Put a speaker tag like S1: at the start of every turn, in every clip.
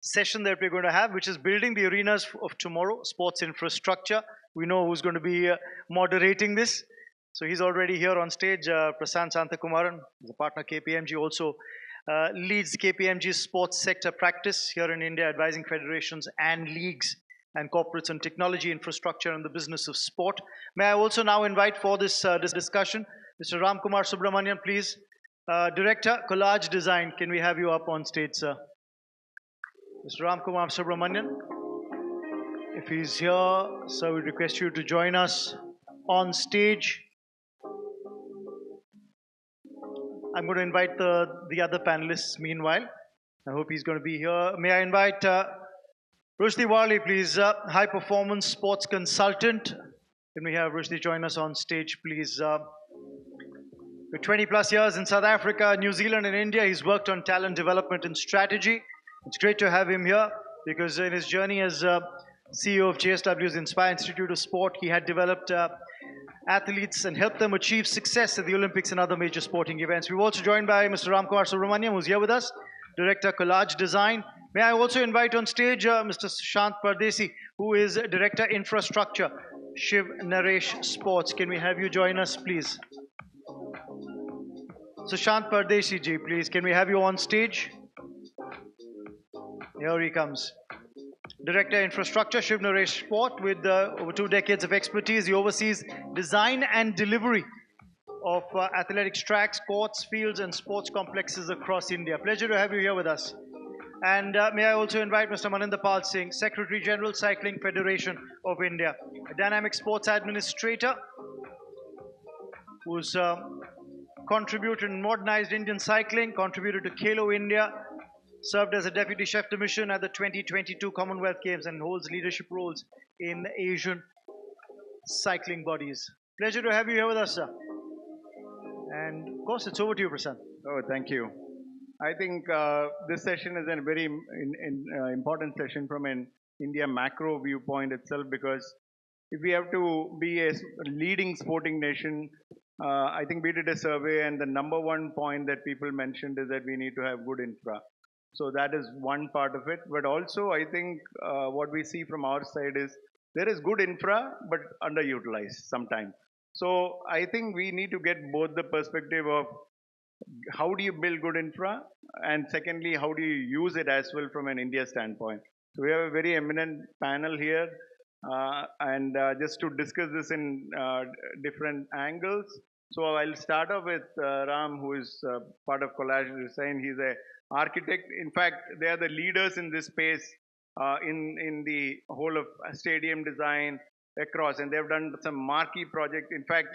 S1: session that we're going to have, which is building the arenas of tomorrow, sports infrastructure. We know who's going to be moderating this. So he's already here on stage. Prasant Santakumaran, the partner KPMG, also leads KPMG's sports sector practice here in India, advising federations and leagues and corporates on technology, infrastructure, and the business of sport. May I also now invite for this discussion Mr. Ram Kumar Subramanian, please. Director, Collage Design, can we have you up on stage, sir? Mr. Ram Kumar Subramanian, if he's here, sir, we request you to join us on stage. I'm going to invite the other panelists meanwhile. I hope he's going to be here. May I invite Rushdie Warli, please, high performance sports consultant. Can we have Rushdie join us on stage, please? With 20 plus years in South Africa, New Zealand, and India, he's worked on talent development and strategy. It's great to have him here because in his journey as CEO of JSW's Inspire Institute of Sport, he had developed athletes and helped them achieve success at the Olympics and other major sporting events. We're also joined by Mr. Ramkumar Subramaniam, who's here with us, Director, Collage Design. May I also invite on stage Mr. Shant Pardesi, who is Director, Infrastructure, Shiv Naresh Sports. Can we have you join us, please? So Shant Pardesi ji, please, can we have you on stage? Here he comes. Director, Infrastructure, Shiv Naresh Sport, with over 2 decades of expertise. He oversees design and delivery of athletics tracks, courts, fields, and sports complexes across India. Pleasure to have you here with us. And may I also invite Mr. Maninder Pal Singh, Secretary General, Cycling Federation of India, a dynamic sports administrator who's contributed and modernized Indian cycling, contributed to Khelo India, served as a Deputy Chef de Mission at the 2022 Commonwealth Games, and holds leadership roles in Asian cycling bodies. Pleasure to have you here with us, sir. And of course, it's over to you, Prasad.
S2: Oh, thank you. I think this session is a very important session from an India macro viewpoint itself, because if we have to be a leading sporting nation, I think we did a survey, and the number one point that people mentioned is that we need to have good infra. So that is one part of it. But also, I think what we see from our side is there is good infra, but underutilized sometimes. So I think we need to get both the perspective of how do you build good infra, and secondly, how do you use it as well from an India standpoint. So we have a very eminent panel here, and just to discuss this in different angles. So I'll start off with Ram, who is part of Collage Design. He's an architect. In fact, they are the leaders in this space in the whole of stadium design across, and they've done some marquee project. In fact,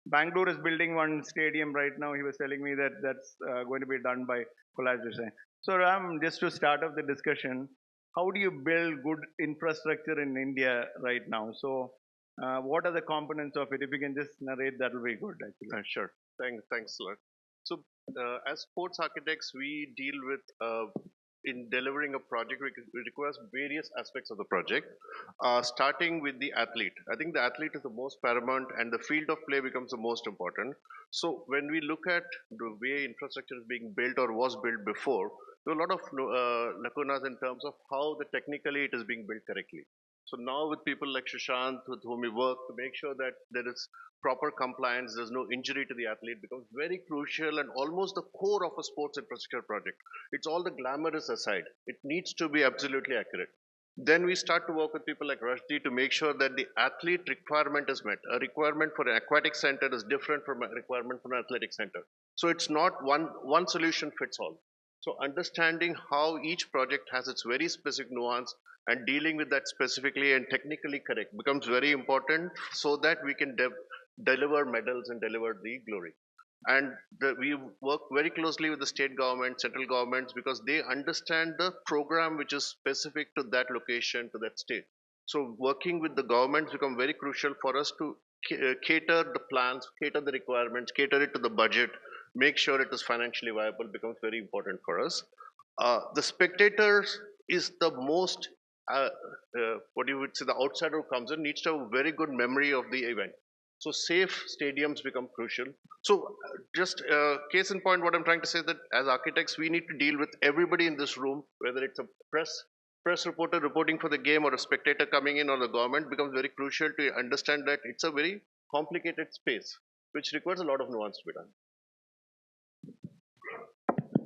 S2: Bangalore is building one stadium right now. He was telling me that that's going to be done by Collage Design. So Ram, just to start off the discussion, how do you build good infrastructure in India right now? So what are the components of it? If you can just narrate, that will be good, actually.
S3: Sure. Thanks a lot. So as sports architects, we deal with in delivering a project, it requires various aspects of the project, starting with the athlete. I think the athlete is the most paramount, and the field of play becomes the most important. So when we look at the way infrastructure is being built or was built before, there are a lot of lacunas in terms of how technically it is being built correctly. So now with people like Shashank, with whom we work, to make sure that there is proper compliance, there's no injury to the athlete, becomes very crucial and almost the core of a sports infrastructure project. It's all the glamorous aside. It needs to be absolutely accurate. Then we start to work with people like Rushdie to make sure that the athlete requirement is met. A requirement for an aquatic center is different from a requirement for an athletic center. So it's not one solution fits all. So understanding how each project has its very specific nuance and dealing with that specifically and technically correct becomes very important, so that we can deliver medals and deliver the glory. And we work very closely with the state government, central governments, because they understand the program which is specific to that location, to that state. So working with the governments become very crucial for us to cater the plans, cater the requirements, cater it to the budget, make sure it is financially viable becomes very important for us. The spectators is the most, what you would say, the outsider who comes in needs to have a very good memory of the event. So safe stadiums become crucial. So just case in point, what I'm trying to say is that as architects, we need to deal with everybody in this room, whether it's a press press reporter reporting for the game or a spectator coming in or the government becomes very crucial to understand that it's a very complicated space which requires a lot of nuance to be done.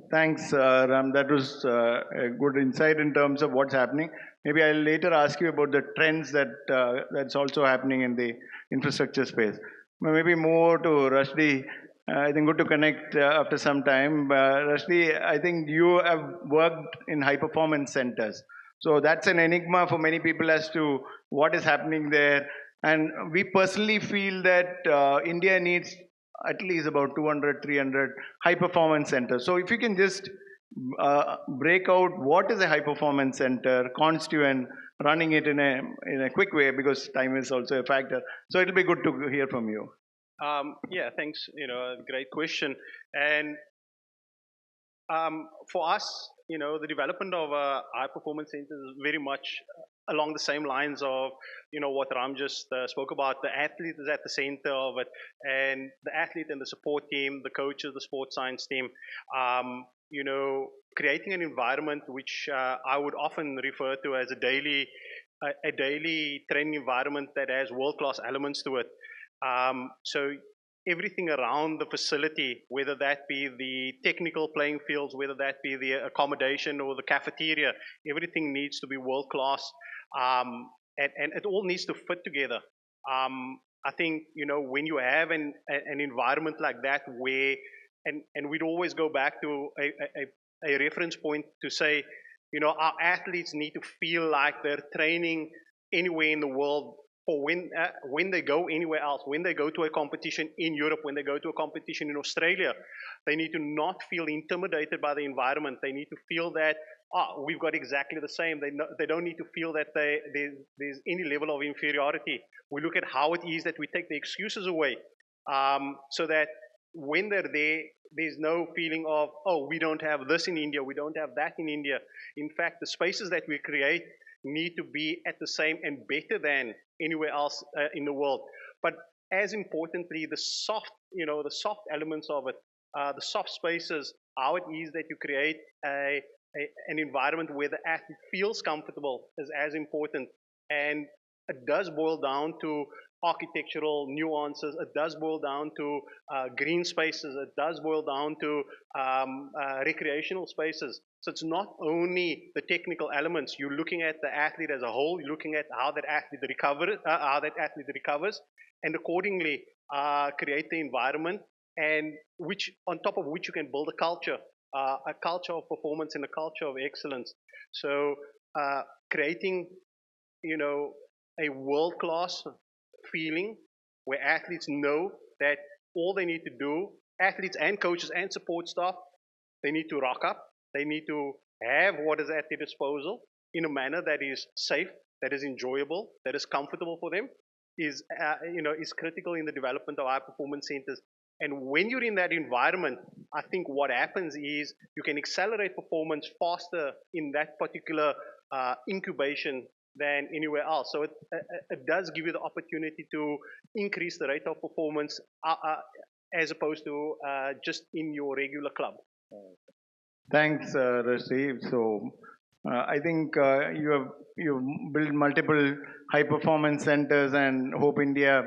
S2: Thanks, Ram. That was a good insight in terms of what's happening. Maybe I'll later ask you about the trends that's also happening in the infrastructure space. Maybe more to Rashdi. I think good to connect after some time. Rashdi, I think you have worked in high performance centers. So that's an enigma for many people as to what is happening there. And we personally feel that India needs at least about 200, 300 high performance centers. So if you can just break out what is a high performance center, constituent, running it in a quick way because time is also a factor. So it'll be good to hear from you.
S4: Yeah, thanks. Great question. And for us, the development of high performance centers is very much along the same lines of, what Ram just spoke about. The athlete is at the center of it, and the athlete and the support team, the coaches, the sports science team, creating an environment which I would often refer to as a daily training environment that has world-class elements to it. So everything around the facility, whether that be the technical playing fields, whether that be the accommodation or the cafeteria, everything needs to be world class, and it all needs to fit together. I think when you have an environment like that, where and we'd always go back to a reference point to say, our athletes need to feel like they're training anywhere in the world. For when they go anywhere else, when they go to a competition in Europe, when they go to a competition in Australia, they need to not feel intimidated by the environment. They need to feel that, we've got exactly the same. They don't need to feel that there's any level of inferiority. We look at how it is that we take the excuses away, so that when they're there, there's no feeling of, we don't have this in India, we don't have that in India. In fact, the spaces that we create need to be at the same and better than anywhere else in the world. But as importantly, the soft elements of it, the soft spaces, how it is that you create an environment where the athlete feels comfortable is as important. And it does boil down to architectural nuances. It does boil down to green spaces. It does boil down to recreational spaces. So it's not only the technical elements. You're looking at the athlete as a whole. You're looking at how that athlete recovers, and accordingly create the environment, and which on top of which you can build a culture of performance and a culture of excellence. So creating, a world-class feeling where athletes know that all they need to do, athletes and coaches and support staff, they need to rock up. They need to have what is at their disposal in a manner that is safe, that is enjoyable, that is comfortable for them, is critical in the development of high performance centers. And when you're in that environment, I think what happens is you can accelerate performance faster in that particular incubation than anywhere else. So it does give you the opportunity to increase the rate of performance as opposed to just in your regular club.
S2: Thanks, Rashid. So I think you've built multiple high performance centers, and Hope India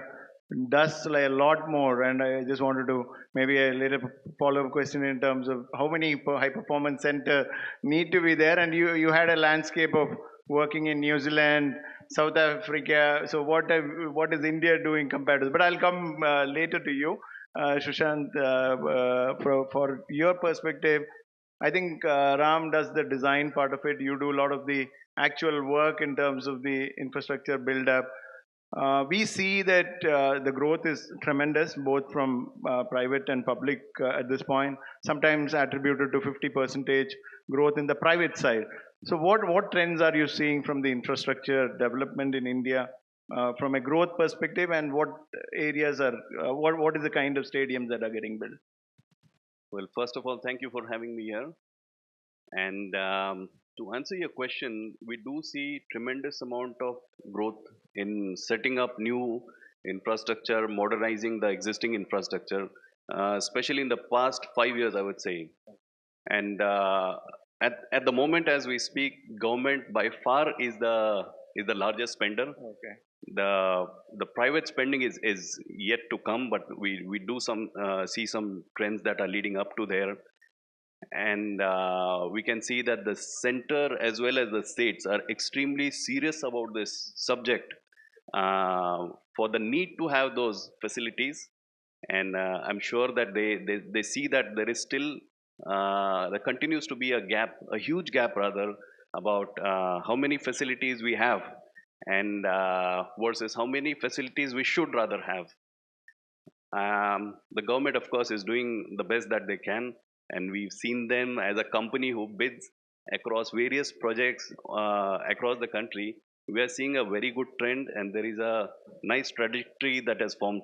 S2: does a lot more. And I just wanted to maybe a little follow-up question in terms of how many high performance center need to be there. And you had a landscape of working in New Zealand, South Africa. So what is India doing compared to this? But I'll come later to you, Sushant, for your perspective. I think Ram does the design part of it. You do a lot of the actual work in terms of the infrastructure build-up. We see that the growth is tremendous, both from private and public at this point, sometimes attributed to 50% growth in the private side. So what trends are you seeing from the infrastructure development in India from a growth perspective, and what areas are, what is the kind of stadiums that are getting built?
S5: Well, first of all, thank you for having me here. And to answer your question, we do see tremendous amount of growth in setting up new infrastructure, modernizing the existing infrastructure, especially in the past 5 years, I would say. And at the moment as we speak, government by far is the largest spender.
S2: Okay.
S5: The private spending is yet to come, but we do some see some trends that are leading up to there, and we can see that the center as well as the states are extremely serious about this subject, for the need to have those facilities. And I'm sure that they see that there is still there continues to be a gap, a huge gap rather, about how many facilities we have, and versus how many facilities we should rather have. The government, of course, is doing the best that they can, and we've seen them as a company who bids across various projects across the country. We are seeing a very good trend, and there is a nice trajectory that has formed.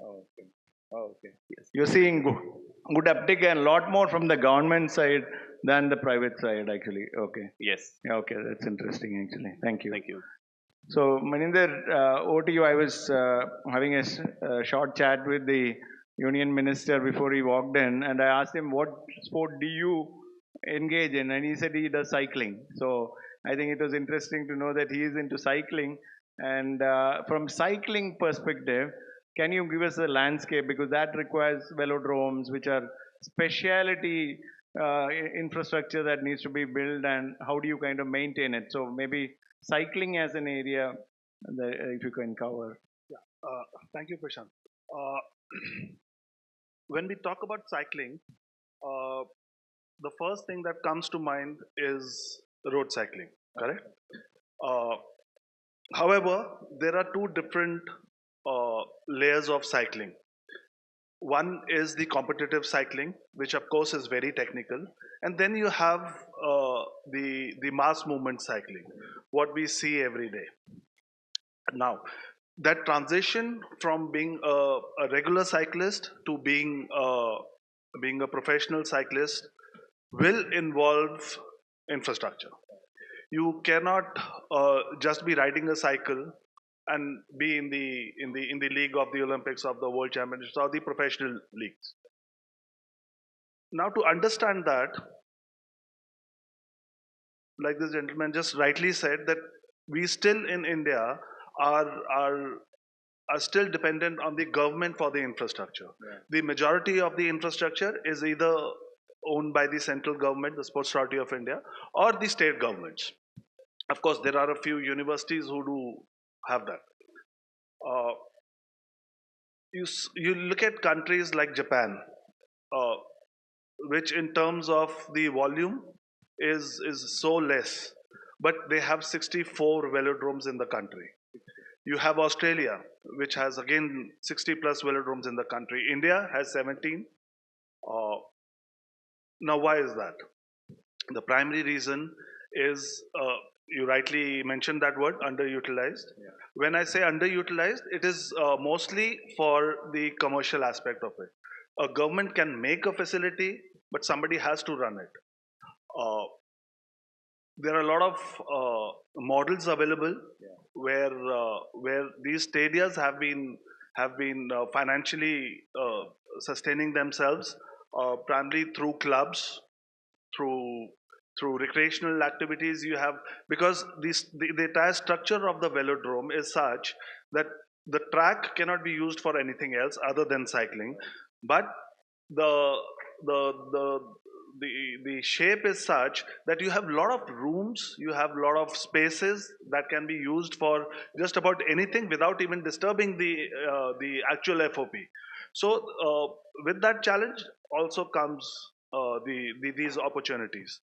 S2: Okay. Okay. Yes. You're seeing good uptick and a lot more from the government side than the private side, actually. Okay.
S5: Yes.
S2: Yeah, okay, that's interesting, actually. Thank you.
S5: Thank you.
S2: So, Maninder, over to you. I was having a short chat with the union minister before he walked in, and I asked him, what sport do you engage in? And he said he does cycling. So, I think it was interesting to know that he is into cycling. And from cycling perspective, can you give us a landscape? Because that requires velodromes, which are specialty infrastructure that needs to be built, and how do you kind of maintain it? So, maybe cycling as an area that, if you can cover.
S6: Thank you, Prashant. When we talk about cycling, the first thing that comes to mind is road cycling, correct? However, there are two different layers of cycling. One is the competitive cycling, which of course is very technical, and then you have the mass movement cycling, what we see every day. Now, that transition from being a regular cyclist to being a professional cyclist will involve infrastructure. You cannot just be riding a cycle and be in the league of the Olympics, of the World Championships, or the professional leagues. Now, to understand that, like this gentleman just rightly said, that we still in India are still dependent on the government for the infrastructure. Yeah. The majority of the infrastructure is either owned by the central government, the Sports Authority of India, or the state governments. Of course, there are a few universities who do have that. You look at countries like Japan, which in terms of the volume is so less, but they have 64 velodromes in the country. You have Australia, which has again 60 plus velodromes in the country. India has 17. Now, why is that? The primary reason is, you rightly mentioned that word, underutilized. Yeah. When I say underutilized, it is mostly for the commercial aspect of it. A government can make a facility, but somebody has to run it. There are a lot of models available, yeah, where these stadiums have been financially sustaining themselves, primarily through clubs, through recreational activities. You have, because the entire structure of the velodrome is such that the track cannot be used for anything else other than cycling, but the shape is such that you have a lot of rooms, you have a lot of spaces that can be used for just about anything without even disturbing the actual FOP. So with that challenge also comes these opportunities.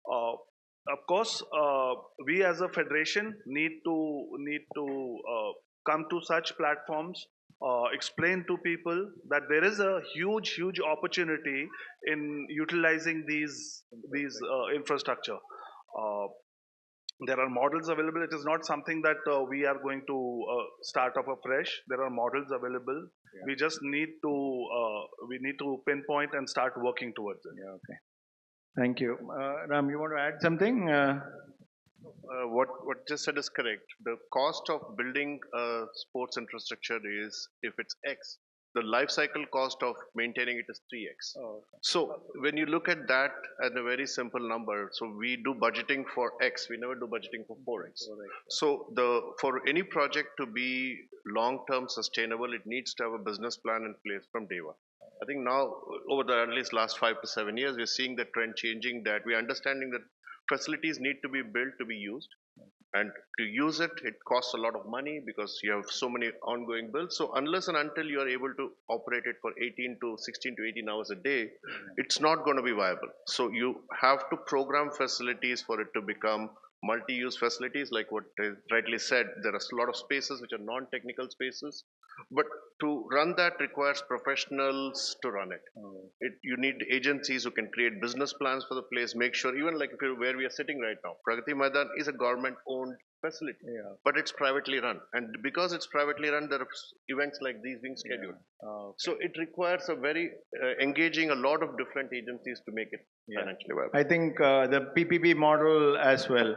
S6: Of course, we as a federation need to come to such platforms, explain to people that there is a huge opportunity in utilizing these infrastructure. There are models available. It is not something that we are going to start up afresh. There are models available. Yeah. We just need to pinpoint and start working towards it.
S2: Yeah, okay. Thank you. Ram, you want to add something?
S3: What just said is correct. The cost of building a sports infrastructure is, if it's X, the life cycle cost of maintaining it is 3x.
S2: Oh,
S3: So when you look at that as a very simple number, so we do budgeting for X, we never do budgeting for 4X. So for any project to be long-term sustainable, it needs to have a business plan in place from day one. I think now, over the at least last 5 to 7 years, we're seeing the trend changing, that we're understanding that facilities need to be built to be used. And to use it, it costs a lot of money because you have so many ongoing bills. So unless and until you are able to operate it for 18 to 16 to 18 hours a day, it's not going to be viable. So you have to program facilities for it to become multi-use facilities. Like what is rightly said, there are a lot of spaces which are non-technical spaces, but to run that requires professionals to run it. You need agencies who can create business plans for the place, make sure, even like if where we are sitting right now, Pragati Maidan is a government owned facility, but it's privately run. And because it's privately run, there are events like these being scheduled. So it requires a very engaging a lot of different agencies to make it financially viable.
S2: I think the PPP model as well.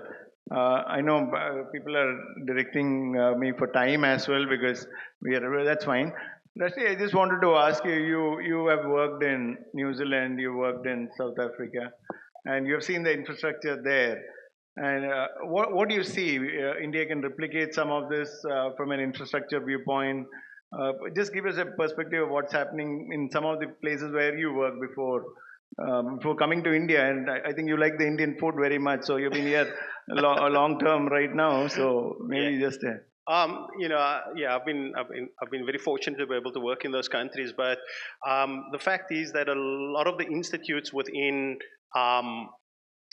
S2: I know people are directing me for time as well because that's fine. Rashti, I just wanted to ask you, you have worked in New Zealand, you worked in South Africa, and you have seen the infrastructure there. And what do you see? India can replicate some of this from an infrastructure viewpoint. Just give us a perspective of what's happening in some of the places where you worked before coming to India. And I think you like the Indian food very much, so you've been here a long term right now. So maybe just
S4: I've been very fortunate to be able to work in those countries. But the fact is that a lot of the institutes within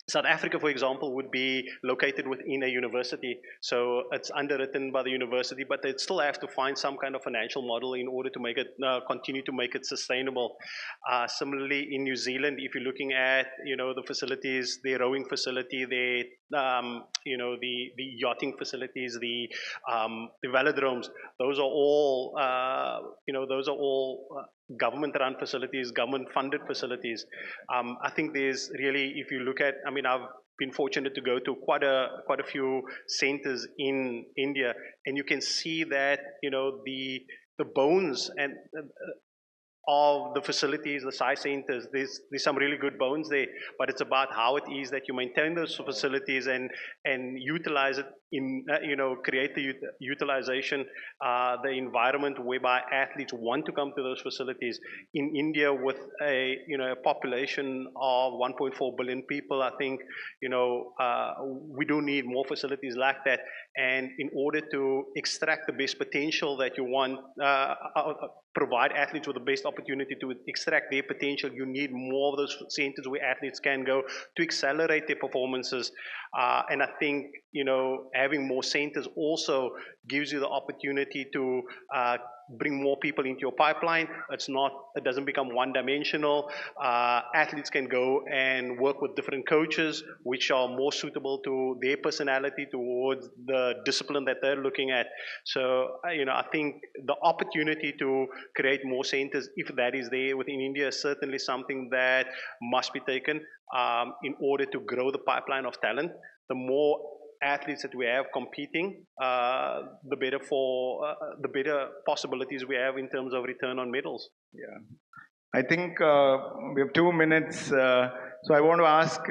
S4: South Africa, for example, would be located within a university. So it's underwritten by the university, but they still have to find some kind of financial model in order to make it continue to make it sustainable. Similarly, in New Zealand, if you're looking at the facilities, the rowing facility, the yachting facilities, the velodromes, those are all government-run facilities, government-funded facilities. I think there's really, if you look at, I've been fortunate to go to quite a few centers in India, and you can see that the bones and of the facilities, the size centers, there's some really good bones there, but it's about how it is that you maintain those facilities and utilize it in, create the utilization, the environment whereby athletes want to come to those facilities. In India, with a population of 1.4 billion people, I think, we do need more facilities like that. And in order to extract the best potential that you want, provide athletes with the best opportunity to extract their potential, you need more of those centers where athletes can go to accelerate their performances. And I think, having more centers also gives you the opportunity to bring more people into your pipeline. It doesn't become one-dimensional. Athletes can go and work with different coaches, which are more suitable to their personality, towards the discipline that they're looking at. So, I think the opportunity to create more centers, if that is there within India, is certainly something that must be taken in order to grow the pipeline of talent. The more athletes that we have competing, the better possibilities we have in terms of return on medals.
S2: Yeah, I think we have 2 minutes, so I want to ask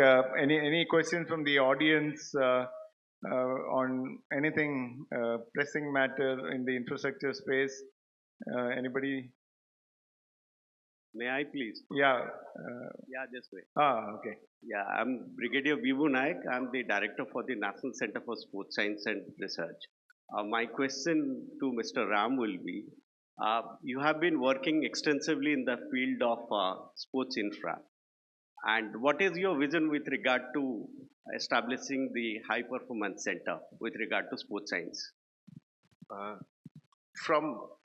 S2: any questions from the audience on anything pressing matter in the infrastructure space. Anybody?
S5: May I please?
S2: Yeah.
S5: Yeah, just wait.
S2: Okay.
S5: Yeah, I'm Brigadier Vibhu Naik. I'm the director for the National Center for Sports Science and Research. My question to Mr. Ram will be, you have been working extensively in the field of sports infra. And what is your vision with regard to establishing the high performance center with regard to sports science?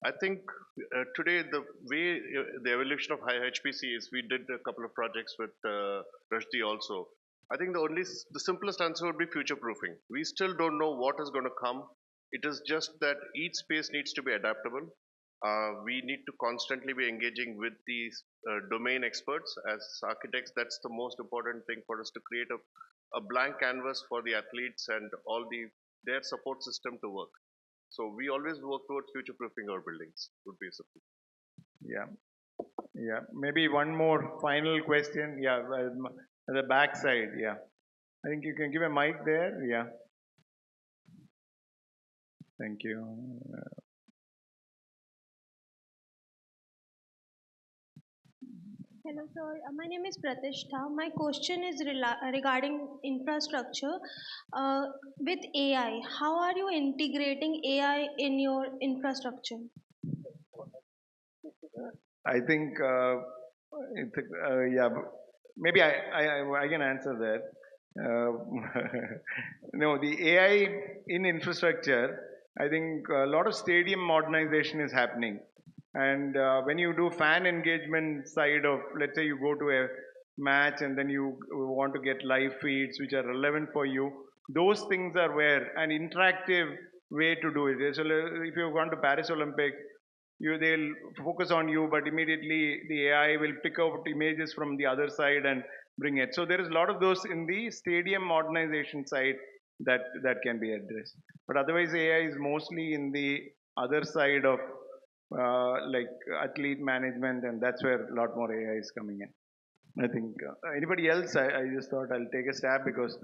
S3: I think today the way the evolution of high HPC is, we did a couple of projects with Rashdi also. I think the simplest answer would be future proofing. We still don't know what is going to come. It is just that each space needs to be adaptable. We need to constantly be engaging with these domain experts. As architects, that's the most important thing for us, to create a blank canvas for the athletes and all their support system to work. So we always work towards future-proofing our buildings, would be something.
S2: Yeah. Yeah. Maybe one more final question. Yeah. The back side. Yeah. I think you can give a mic there. Yeah. Thank you.
S7: Hello, sir. My name is Pratishta. My question is regarding infrastructure. With AI, how are you integrating AI in your infrastructure?
S2: I think yeah, maybe I can answer that. No, the AI in infrastructure, I think a lot of stadium modernization is happening. And when you do fan engagement side of, let's say you go to a match and then you want to get live feeds which are relevant for you, those things are where an interactive way to do it. So if you've gone to Paris Olympics, they'll focus on you, but immediately the AI will pick out images from the other side and bring it. So there is a lot of those in the stadium modernization side that can be addressed. But otherwise, AI is mostly in the other side of like athlete management, and that's where a lot more AI is coming in. I think anybody else? I just thought I'll take a stab because.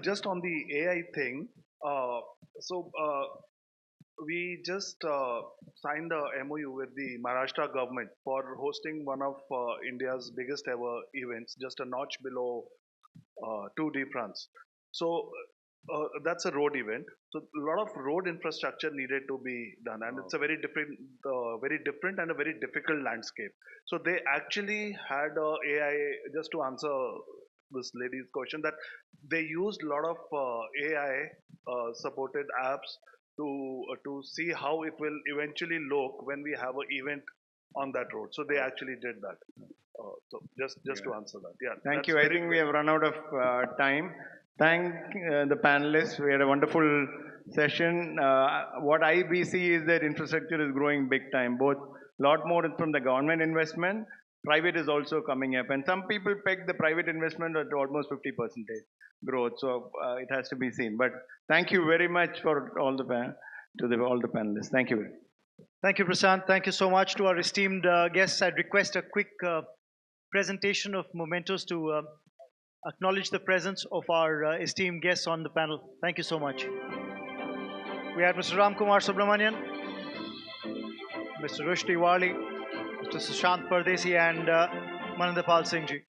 S6: Just on the AI thing, so we just signed a MOU with the Maharashtra government for hosting one of India's biggest ever events, just a notch below Tour de France. So that's a road event. So a lot of road infrastructure needed to be done, and it's a very different and a very difficult landscape. So they actually had AI, just to answer this lady's question, that they used a lot of AI supported apps to see how it will eventually look when we have an event on that road. So they actually did that. So just to answer that, yeah.
S2: Thank you. I think we have run out of time. Thank the panelists. We had a wonderful session. What I see is that infrastructure is growing big time. Both a lot more from the government investment. Private is also coming up, and some people peg the private investment at almost 50% growth. So it has to be seen. But thank you very much for all the all the panelists. Thank you.
S1: Thank you, Prashant. Thank you so much to our esteemed guests. I'd request a quick presentation of mementos to acknowledge the presence of our esteemed guests on the panel. Thank you so much. We had Mr. Ramkumar Subramanian, Mr. Rushdie Wali, Mr. Sushant Pardesi, and Manandapal Singh ji.